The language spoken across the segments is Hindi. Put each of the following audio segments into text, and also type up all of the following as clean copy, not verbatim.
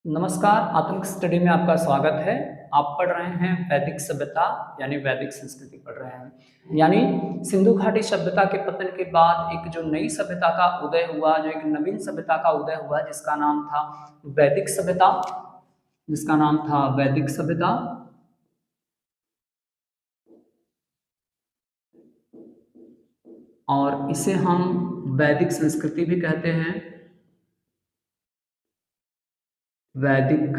नमस्कार, आतंक स्टडी में आपका स्वागत है। आप पढ़ रहे हैं वैदिक सभ्यता यानी वैदिक संस्कृति पढ़ रहे हैं। यानी सिंधु घाटी सभ्यता के पतन के बाद एक जो नई सभ्यता का उदय हुआ, जो एक नवीन सभ्यता का उदय हुआ जिसका नाम था वैदिक सभ्यता, जिसका नाम था वैदिक सभ्यता। और इसे हम वैदिक संस्कृति भी कहते हैं, वैदिक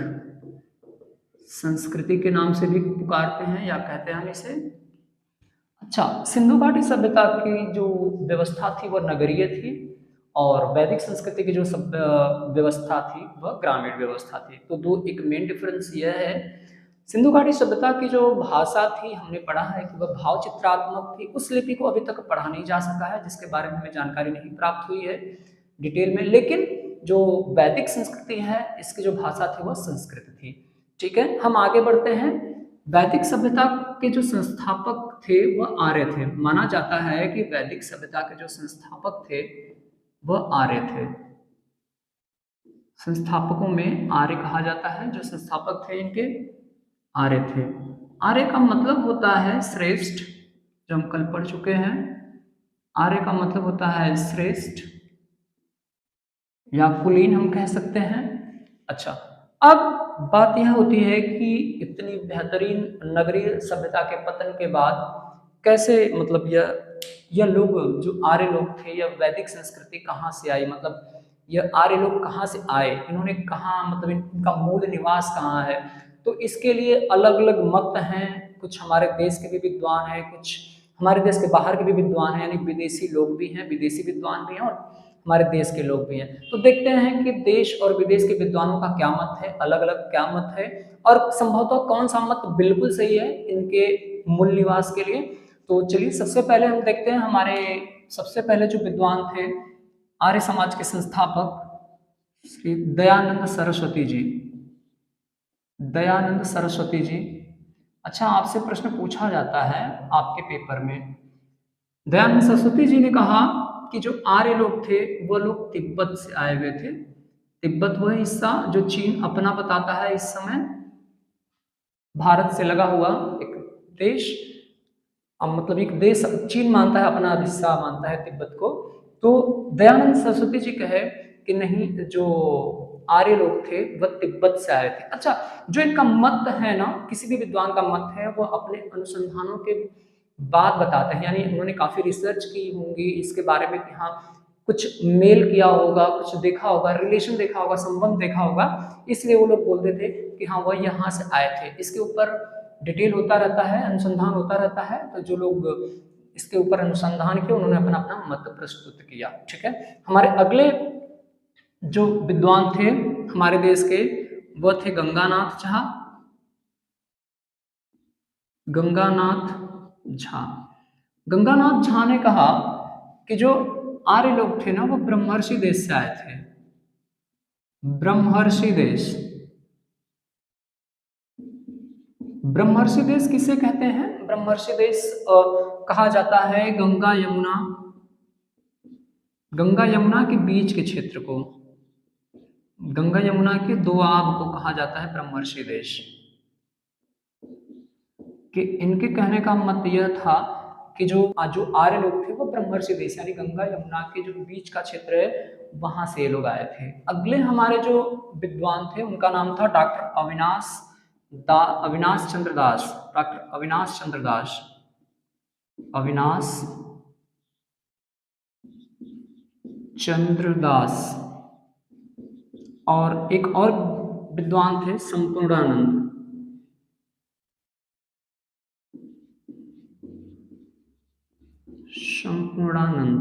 संस्कृति के नाम से भी पुकारते हैं या कहते हैं हम इसे। अच्छा, सिंधु घाटी सभ्यता की जो व्यवस्था थी वह नगरीय थी और वैदिक संस्कृति की जो व्यवस्था थी वह ग्रामीण व्यवस्था थी। तो दो एक मेन डिफरेंस यह है, सिंधु घाटी सभ्यता की जो भाषा थी हमने पढ़ा है कि वह भाव चित्रात्मक थी। उस लिपि को अभी तक पढ़ा नहीं जा सका है, जिसके बारे में हमें जानकारी नहीं प्राप्त हुई है डिटेल में। लेकिन जो वैदिक संस्कृति है इसकी जो भाषा थी वह संस्कृत थी। ठीक है, हम आगे बढ़ते हैं। वैदिक सभ्यता के जो संस्थापक थे वह आर्य थे। माना जाता है कि वैदिक सभ्यता के जो संस्थापक थे वह आर्य थे। संस्थापकों में आर्य कहा जाता है, जो संस्थापक थे इनके आर्य थे। आर्य का मतलब होता है श्रेष्ठ, जो हम कल पढ़ चुके हैं। आर्य का मतलब होता है श्रेष्ठ या कुलीन हम कह सकते हैं। अच्छा, अब बात यह होती है कि इतनी बेहतरीन नगरीय सभ्यता के पतन के बाद कैसे मतलब यह लोग जो आर्य लोग थे, यह वैदिक संस्कृति कहाँ से आई, मतलब यह आर्य लोग कहाँ से आए, इन्होंने कहाँ मतलब इनका मूल निवास कहाँ है। तो इसके लिए अलग अलग मत हैं। कुछ हमारे देश के भी विद्वान हैं, कुछ हमारे देश के बाहर के भी विद्वान हैं, यानी विदेशी लोग भी हैं, विदेशी विद्वान भी हैं और हमारे देश के लोग भी हैं। तो देखते हैं कि देश और विदेश के विद्वानों का क्या मत है, अलग अलग क्या मत है और संभवतः कौन सा मत बिल्कुल सही है इनके मूल निवास के लिए। तो चलिए सबसे पहले हम देखते हैं, हमारे सबसे पहले जो विद्वान थे आर्य समाज के संस्थापक श्री दयानंद सरस्वती जी। दयानंद सरस्वती जी। अच्छा, आपसे प्रश्न पूछा जाता है आपके पेपर में, दयानंद सरस्वती जी ने कहा कि जो आर्य लोग थे वो लोग तिब्बत से आए हुए थे। तिब्बत वह हिस्सा जो चीन अपना बताता है इस समय, भारत से लगा हुआ एक देश। अब मतलब एक देश चीन मानता है, अपना हिस्सा मानता है तिब्बत को। तो दयानंद सरस्वती जी कहे कि नहीं, जो आर्य लोग थे वह तिब्बत से आए थे। अच्छा, जो इनका मत है ना, किसी भी विद्वान का मत है, वो अपने अनुसंधानों के बाद बताते हैं। यानी उन्होंने काफी रिसर्च की होंगी इसके बारे में कि हाँ कुछ मेल किया होगा, कुछ देखा होगा, रिलेशन देखा होगा, संबंध देखा होगा, इसलिए वो लोग बोलते थे कि हाँ वह यहाँ से आए थे। इसके ऊपर डिटेल होता रहता है, अनुसंधान होता रहता है। तो जो लोग इसके ऊपर अनुसंधान किया उन्होंने अपना अपना मत प्रस्तुत किया। ठीक है, हमारे अगले जो विद्वान थे हमारे देश के वह थे गंगानाथ झा। गंगानाथ झा। गंगानाथ झा ने कहा कि जो आर्य लोग थे ना वो ब्रह्मर्षि देश से आए थे। ब्रह्मर्षि देश। ब्रह्मर्षि देश किसे कहते हैं? ब्रह्मर्षि देश कहा जाता है गंगा यमुना के बीच के क्षेत्र को, गंगा यमुना के दो आब को कहा जाता है ब्रह्मर्षि देश। कि इनके कहने का मत यह था कि जो जो आर्य लोग थे वो ब्रह्मर्षि देश यानी गंगा यमुना के जो बीच का क्षेत्र है वहां से ये लोग आए थे। अगले हमारे जो विद्वान थे उनका नाम था डॉक्टर अविनाश चंद्र दास। डॉक्टर अविनाश चंद्र दास। अविनाश चंद्र दास। और एक और विद्वान थे संपूर्णानंद। संपूर्णानंद।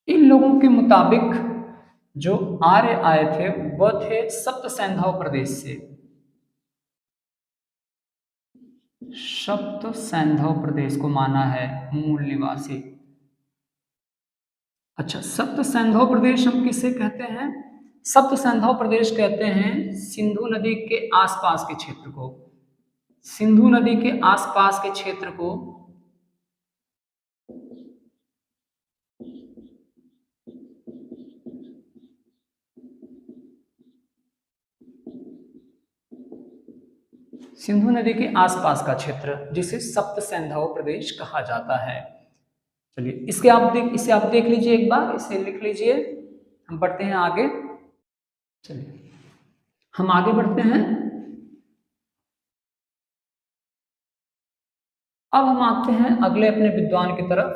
इन लोगों के मुताबिक जो आर्य आए थे वह थे सप्त सैंधव प्रदेश से। सप्त सैंधव प्रदेश को माना है मूल निवासी। अच्छा, सप्त सैंधव प्रदेश हम किसे कहते हैं? सप्त सैंधव प्रदेश कहते हैं सिंधु नदी के आसपास के क्षेत्र को। सिंधु नदी के आसपास के क्षेत्र को सिंधु नदी के आसपास का क्षेत्र जिसे सप्त सिंधु प्रदेश कहा जाता है। चलिए इसे आप देख लीजिए, एक बार इसे लिख लीजिए। हम बढ़ते हैं आगे। चलिए हम आगे बढ़ते हैं। अब हम आते हैं अगले अपने विद्वान की तरफ,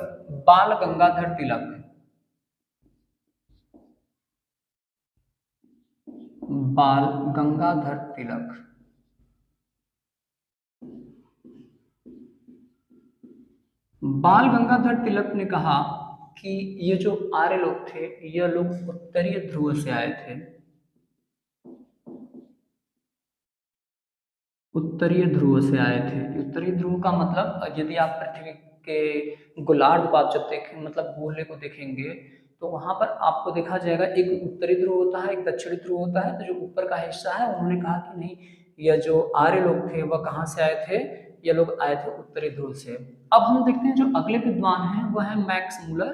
बाल गंगाधर तिलक। बाल गंगाधर तिलक। बाल गंगाधर तिलक ने कहा कि ये जो आर्य लोग थे, ये लोग उत्तरीय ध्रुव से आए थे। उत्तरीय ध्रुव से आए थे। उत्तरीय ध्रुव का मतलब, यदि आप पृथ्वी के गोलार्ध को आप जब देखें, मतलब गोले को देखेंगे, तो वहां पर आपको देखा जाएगा एक उत्तरी ध्रुव होता है, एक दक्षिणी ध्रुव होता है। तो जो ऊपर का हिस्सा है, उन्होंने कहा कि नहीं, यह जो आर्य लोग थे वह कहाँ से आए थे, ये लोग आए थे उत्तरी ध्रुव से। अब हम देखते हैं जो अगले विद्वान हैं वह है Max Muller.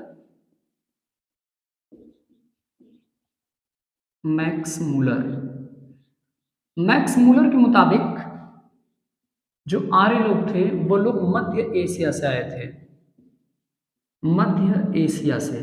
Max Muller. Max Muller के मुताबिक जो आर्य लोग थे वो लोग मध्य एशिया से आए थे। मध्य एशिया से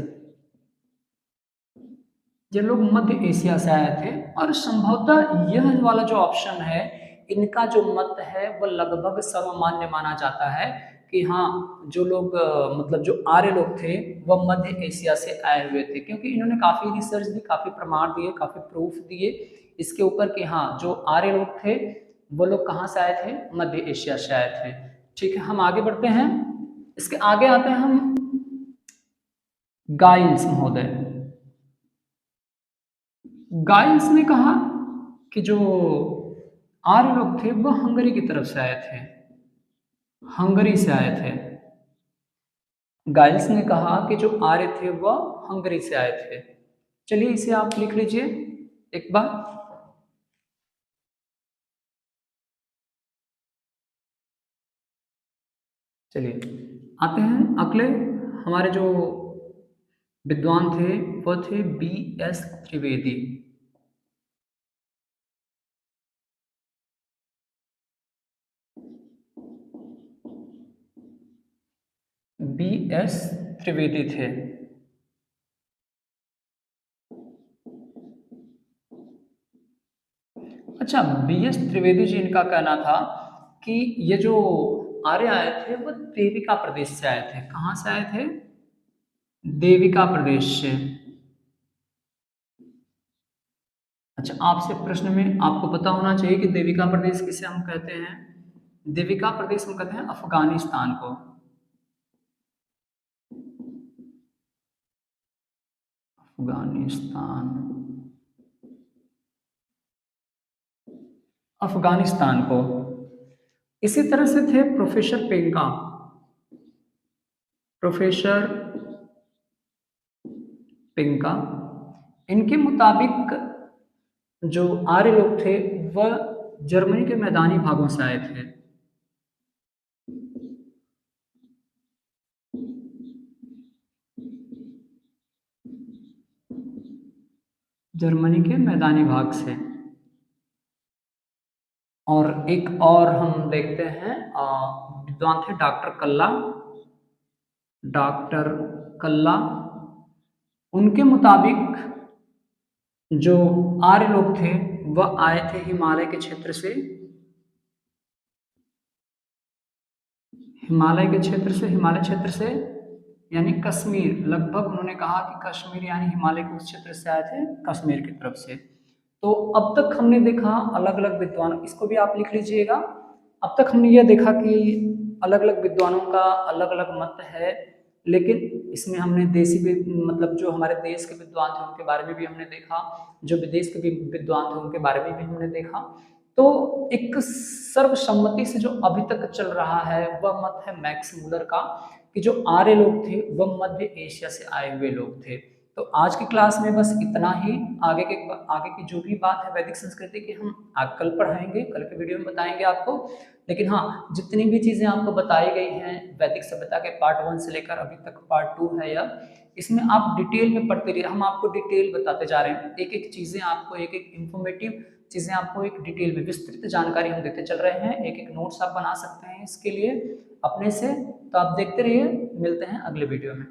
ये लोग मध्य एशिया से आए थे। और संभवतः यह वाला जो ऑप्शन है, इनका जो मत है वह लगभग सर्वमान्य माना जाता है कि हाँ, जो लोग मतलब जो आर्य लोग थे वह मध्य एशिया से आए हुए थे, क्योंकि इन्होंने काफी रिसर्च दी, काफी प्रमाण दिए, काफी प्रूफ दिए इसके ऊपर कि हाँ, जो आर्य लोग थे वो लोग कहाँ से आए थे, मध्य एशिया से आए थे। ठीक है, हम आगे बढ़ते हैं। इसके आगे आते हैं हम गाइल्स महोदय। गाइल्स ने कहा कि जो आर्य लोग थे वह हंगरी की तरफ से आए थे। हंगरी से आए थे। गाइल्स ने कहा कि जो आर्य थे वह हंगरी से आए थे। चलिए इसे आप लिख लीजिए एक बार। चलिए आते हैं अगले। हमारे जो विद्वान थे वो थे B.S. त्रिवेदी। B.S. त्रिवेदी थे। अच्छा, B.S. त्रिवेदी जी, इनका कहना था कि ये जो आर्य आए थे वो देविका प्रदेश से आए थे। कहाँ से आए थे, देविका प्रदेश से। अच्छा, आपसे प्रश्न में आपको पता होना चाहिए कि देविका प्रदेश किसे हम कहते हैं। देविका प्रदेश हम कहते हैं अफगानिस्तान को। अफगानिस्तान। अफगानिस्तान को। इसी तरह से थे प्रोफेसर पेंका। प्रोफेसर पेंका, इनके मुताबिक जो आर्य लोग थे वह जर्मनी के मैदानी भागों से आए थे। जर्मनी के मैदानी भाग से। और एक और हम देखते हैं, विद्वान थे डॉक्टर कल्ला। डॉक्टर कल्ला, उनके मुताबिक जो आर्य लोग थे वह आए थे हिमालय के क्षेत्र से। हिमालय के क्षेत्र से, हिमालय क्षेत्र से यानी कश्मीर। लगभग उन्होंने कहा कि कश्मीर यानी हिमालय के उस क्षेत्र से आए थे, कश्मीर की तरफ से। तो अब तक हमने देखा अलग अलग विद्वान, इसको भी आप लिख लीजिएगा। अब तक हमने यह देखा कि अलग अलग विद्वानों का अलग अलग मत है, लेकिन इसमें हमने देसी मतलब जो हमारे देश के विद्वान थे उनके बारे में भी हमने देखा, जो विदेश के भी विद्वान थे उनके बारे में भी हमने देखा। तो एक सर्वसम्मति से जो अभी तक चल रहा है वह मत है मैक्स मूलर का, कि जो आर्य लोग थे वह मध्य एशिया से आए हुए लोग थे। तो आज की क्लास में बस इतना ही। आगे की जो भी बात है वैदिक संस्कृति की हम कल पढ़ाएंगे, कल के वीडियो में बताएंगे आपको। लेकिन हाँ, जितनी भी चीज़ें आपको बताई गई हैं वैदिक सभ्यता के पार्ट 1 से लेकर अभी तक पार्ट 2 है यह, इसमें आप डिटेल में पढ़ते रहिए। हम आपको डिटेल बताते जा रहे हैं, एक एक चीज़ें आपको, एक एक इंफॉर्मेटिव चीज़ें आपको एक डिटेल में विस्तृत जानकारी हम देते चल रहे हैं। एक एक नोट्स आप बना सकते हैं इसके लिए अपने से। तो आप देखते रहिए, मिलते हैं अगले वीडियो में।